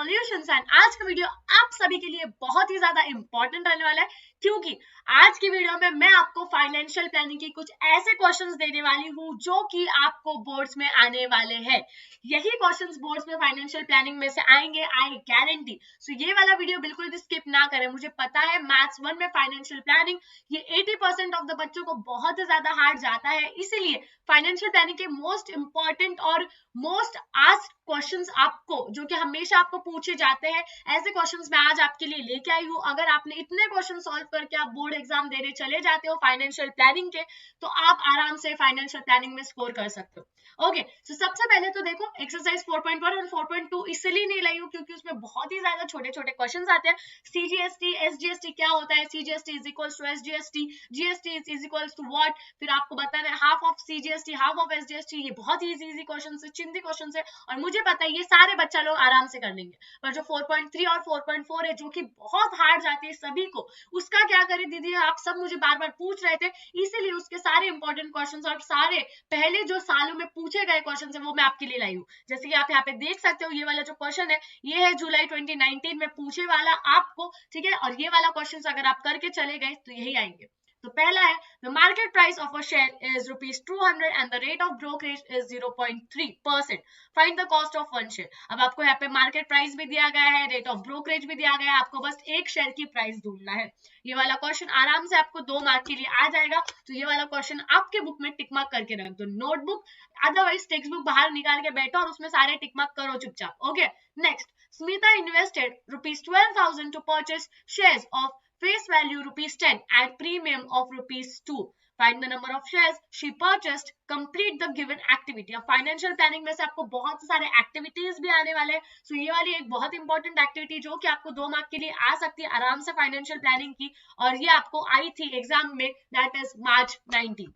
Solutions and आज का video आप सभी के लिए बहुत ही ज्यादा इंपॉर्टेंट रहने वाला है क्योंकि आज की वीडियो में मैं आपको फाइनेंशियल प्लानिंग के कुछ ऐसे क्वेश्चंस देने वाली हूँ जो कि आपको बोर्ड्स में आने वाले हैं। यही क्वेश्चंस बोर्ड्स में फाइनेंशियल प्लानिंग में से आएंगे, आई गारंटी। सो ये वाला वीडियो बिल्कुल भी स्किप ना करें। मुझे पता है मैथ्स 1 में फाइनेंशियल प्लानिंग ये 80% ऑफ द बच्चों को बहुत ही ज्यादा हार्ड जाता है, इसीलिए फाइनेंशियल प्लानिंग के मोस्ट इंपॉर्टेंट और मोस्ट आस्क्ड क्वेश्चंस आपको जो कि हमेशा आपको पूछे जाते हैं, ऐसे क्वेश्चंस मैं आज आपके लिए लेके आई हूँ। अगर आपने इतने क्वेश्चन सॉल्व करके आप बोर्ड एग्जाम देने चले जाते हो फाइनेंशियल प्लानिंग के, तो आप आराम से फाइनेंशियल प्लानिंग में स्कोर कर सकते हो। ओके, सो सबसे पहले तो देखो एक्सरसाइज 4.1 और 4.2 इसलिए नहीं लाई हूँ क्योंकि उसमें बहुत ही ज्यादा छोटे छोटे क्वेश्चन आते हैं। सीजीएसटी एसजीएसटी क्या होता है, CGST is equals to SGST, GST is equals to what, फिर आपको बताना है half of CGST half of SGST. ये बहुत ही इजी क्वेश्चन है, चिंदी क्वेश्चन है और मुझे पता है ये सारे बच्चा लोग आराम से कर लेंगे। पर जो 4.3 और 4.4 है जो कि बहुत हार्ड जाती है सभी को, उसका क्या करें दीदी, आप सब मुझे बार बार पूछ रहे थे, इसीलिए उसके सारे इंपॉर्टेंट क्वेश्चंस और सारे पहले जो सालों में पूछे गए क्वेश्चंस है वो मैं आपके लिए लाई हूँ। जैसे कि आप यहाँ पे देख सकते हो, ये वाला जो क्वेश्चन है ये है जुलाई 2019 में पूछे वाला आपको, ठीक है। और ये वाला क्वेश्चन अगर आप करके चले गए तो यही आएंगे। तो पहला है the market price of a share is ₹200 and the rate of brokerage is 0.3%, find the cost of one share. अब आपको यहाँ पे मार्केट प्राइस भी दिया गया है, रेट ऑफ ब्रोकरेज भी दिया गया है, आपको बस एक शेयर की प्राइस ढूंढना है। ये वाला क्वेश्चन आराम से आपको 2 मार्क के लिए आ जाएगा। तो ये वाला क्वेश्चन आपके बुक में टिक मार्क करके रख दो, नोटबुक अदरवाइज टेक्स्ट बुक बाहर निकाल के बैठो और उसमें सारे टिक मार्क करो चुपचाप। Okay, next, Smita invested ₹12,000 to purchase shares of face value ₹10 at premium of ₹2. Find the number of shares she purchased. Complete the given activity. अब फाइनेंशियल प्लानिंग में से आपको बहुत सारे एक्टिविटीज भी आने वाले हैं। सो ये वाली एक बहुत इंपॉर्टेंट एक्टिविटी जो कि आपको 2 मार्क के लिए आ सकती है आराम से फाइनेंशियल प्लानिंग की, और ये आपको आई थी एग्जाम में, that is March 19।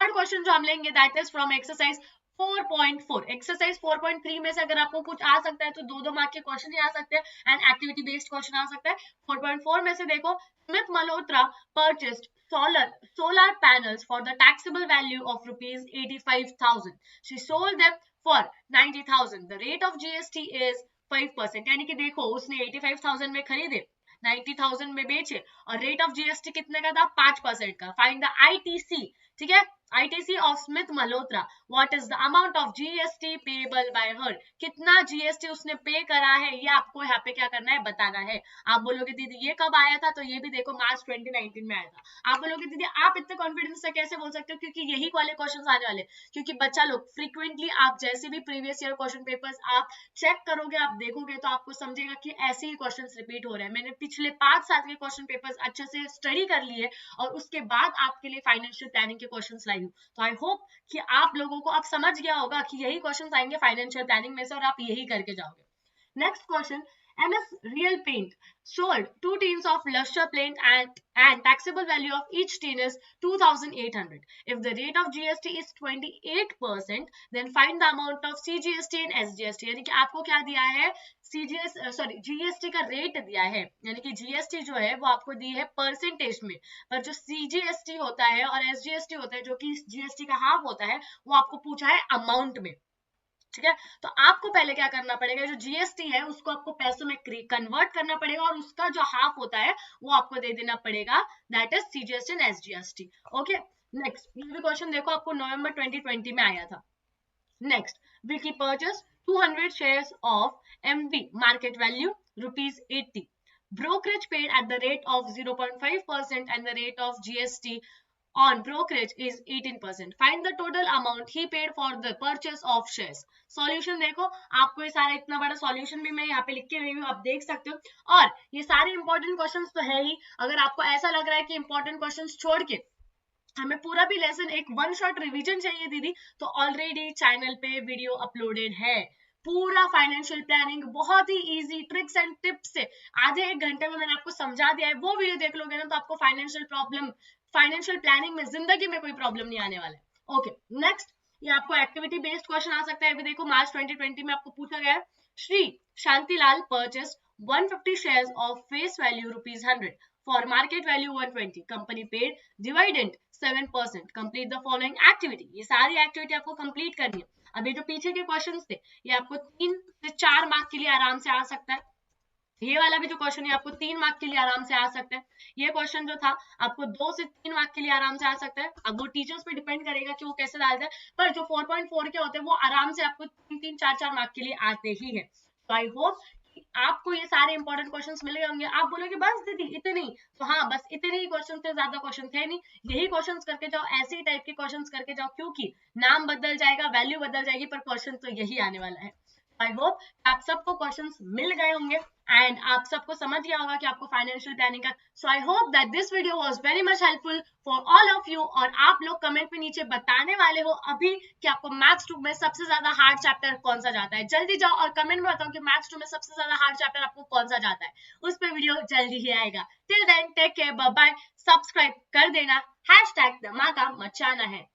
Third question जो हम लेंगे that is from exercise 4.4। Exercise 4.3 में से अगर आपको कुछ आ सकता है तो 2-2 मार्क के क्वेश्चन ही आ सकते हैं एंड एक्टिविटी बेस्ड क्वेश्चन आ सकता है। 4.4 में से देखो, Smith Malhotra purchased solar panels for the taxable value of ₹85,000. She sold them for 90,000. The rate of GST is 5%. यानी कि देखो उसने 85,000 में खरीदे, 90,000 में बेचे और रेट ऑफ जीएसटी कितने का था, 5% का। फाइंड द आईटीसी, ठीक है, ITC of Smith Malhotra. What is the amount of GST payable by her? कितना GST उसने पे करा है ये आपको यहाँ पे क्या करना है, बताना है। आप बोलोगे दीदी ये कब आया था, तो ये भी देखो मार्च 2019 में आया था। आप बोलोगे दीदी आप इतने कॉन्फिडेंस से कैसे बोल सकते हो, क्योंकि यही वाले क्वेश्चन आने वाले, क्योंकि बच्चा लोग फ्रीक्वेंटली आप जैसे भी प्रीवियस ईयर क्वेश्चन पेपर्स आप चेक करोगे, आप देखोगे तो आपको समझेगा कि ऐसे ही क्वेश्चन रिपीट हो रहे हैं। मैंने पिछले 5 साल के क्वेश्चन पेपर्स अच्छे से स्टडी कर लिए और उसके बाद आपके लिए फाइनेंशियल प्लानिंग के क्वेश्चन लाई हूँ। तो आई होप कि आप लोगों को अब समझ गया होगा कि यही क्वेश्चंस आएंगे फाइनेंशियल प्लानिंग में से और आप यही करके जाओगे। Next question, MS Real Paint sold 2 tins of luster paint and taxable value of each tin is 2,800. If the rate of GST is 28%, then find the amount of CGST and SGST. यानी कि आपको क्या दिया है, GST का rate दिया है, यानी कि जीएसटी जो है वो आपको दी है परसेंटेज में, पर जो सीजीएसटी होता है और एसजीएसटी होता है जो कि जीएसटी का हाफ होता है वो आपको पूछा है अमाउंट में, ठीक है। तो आपको पहले क्या करना पड़ेगा, जो जीएसटी है उसको आपको पैसों में कन्वर्ट करना पड़ेगा और उसका जो हाफ होता है वो आपको दे देना पड़ेगा, that is CGST and SGST. Okay, next, ये भी क्वेश्चन देखो आपको नवंबर 2020 में आया था। Next, Vicky purchase 200 shares of MV, market value ₹80. Brokerage paid at the rate of 0.5% and the rate of GST on brokerage is 18%. Find the total amount he paid for the purchase of shares. Solution देखो, आपको ये सारा इतना बड़ा solution भी मैं यहाँ पे लिख के रही हूँ, आप देख सकते हो। और ये सारे इंपॉर्टेंट क्वेश्चंस तो है ही, अगर आपको ऐसा लग रहा है कि इंपॉर्टेंट क्वेश्चंस छोड़ के हमें पूरा भी लेसन एक वन शॉट रिवीजन चाहिए दीदी, तो ऑलरेडी चैनल पे वीडियो अपलोडेड है, पूरा फाइनेंशियल प्लानिंग बहुत ही इजी ट्रिक्स एंड टिप्स से आधे 1 घंटे में मैंने आपको समझा दिया है। वो वीडियो देख लोगे ना तो आपको फाइनेंशियल प्लानिंग में जिंदगी में कोई प्रॉब्लम नहीं आने वाला है। ओके, नेक्स्ट, ये आपको एक्टिविटी बेस्ड क्वेश्चन आ सकता है। अभी देखो मार्च 2020 में आपको पूछा गया है, Shri Shantilal purchase 150 shares of face value ₹100 for market value 120. Company paid dividend 7%. Complete the following activity. ये सारी एक्टिविटी आपको कंप्लीट करनी है। अभी जो पीछे के क्वेश्चन थे ये आपको 3 से 4 मार्क के लिए आराम से आ सकता है। ये वाला भी जो क्वेश्चन है आपको 3 मार्क के लिए आराम से आ सकता है। ये क्वेश्चन जो था आपको 2 से 3 मार्क के लिए आराम से आ सकता है। अब वो टीचर्स पे डिपेंड करेगा कि वो कैसे डालते हैं, पर जो 4.4 के होते हैं वो आराम से आपको 3-3, 4-4 मार्क के लिए आते ही है। तो आई होप आपको ये सारे इंपॉर्टेंट क्वेश्चंस मिल गए होंगे। आप बोलोगे बस दीदी इतने ही, तो हाँ बस इतने ही क्वेश्चन थे, ज्यादा क्वेश्चन थे नहीं। यही क्वेश्चंस करके जाओ, ऐसे ही टाइप के क्वेश्चंस करके जाओ, क्योंकि नाम बदल जाएगा, वैल्यू बदल जाएगी, पर क्वेश्चन तो यही आने वाला है। आई होप आप सबको क्वेश्चंस मिल गए होंगे एंड आप सबको समझ गया होगा कि आपको फाइनेंशियल प्लानिंग का। So I hope that this video was very much helpful for all of you. और आप लोग कमेंट में नीचे बताने वाले हो अभी कि आपको मैथ्स 2 में सबसे ज्यादा हार्ड चैप्टर कौन सा जाता है। जल्दी जाओ और कमेंट में बताओ कि मैथ्स 2 में सबसे ज्यादा हार्ड चैप्टर आपको कौन सा जाता है। उस पर वीडियो जल्दी ही आएगा। Till then take care, bye bye. Subscribe कर देना, #धमाका मचाना है।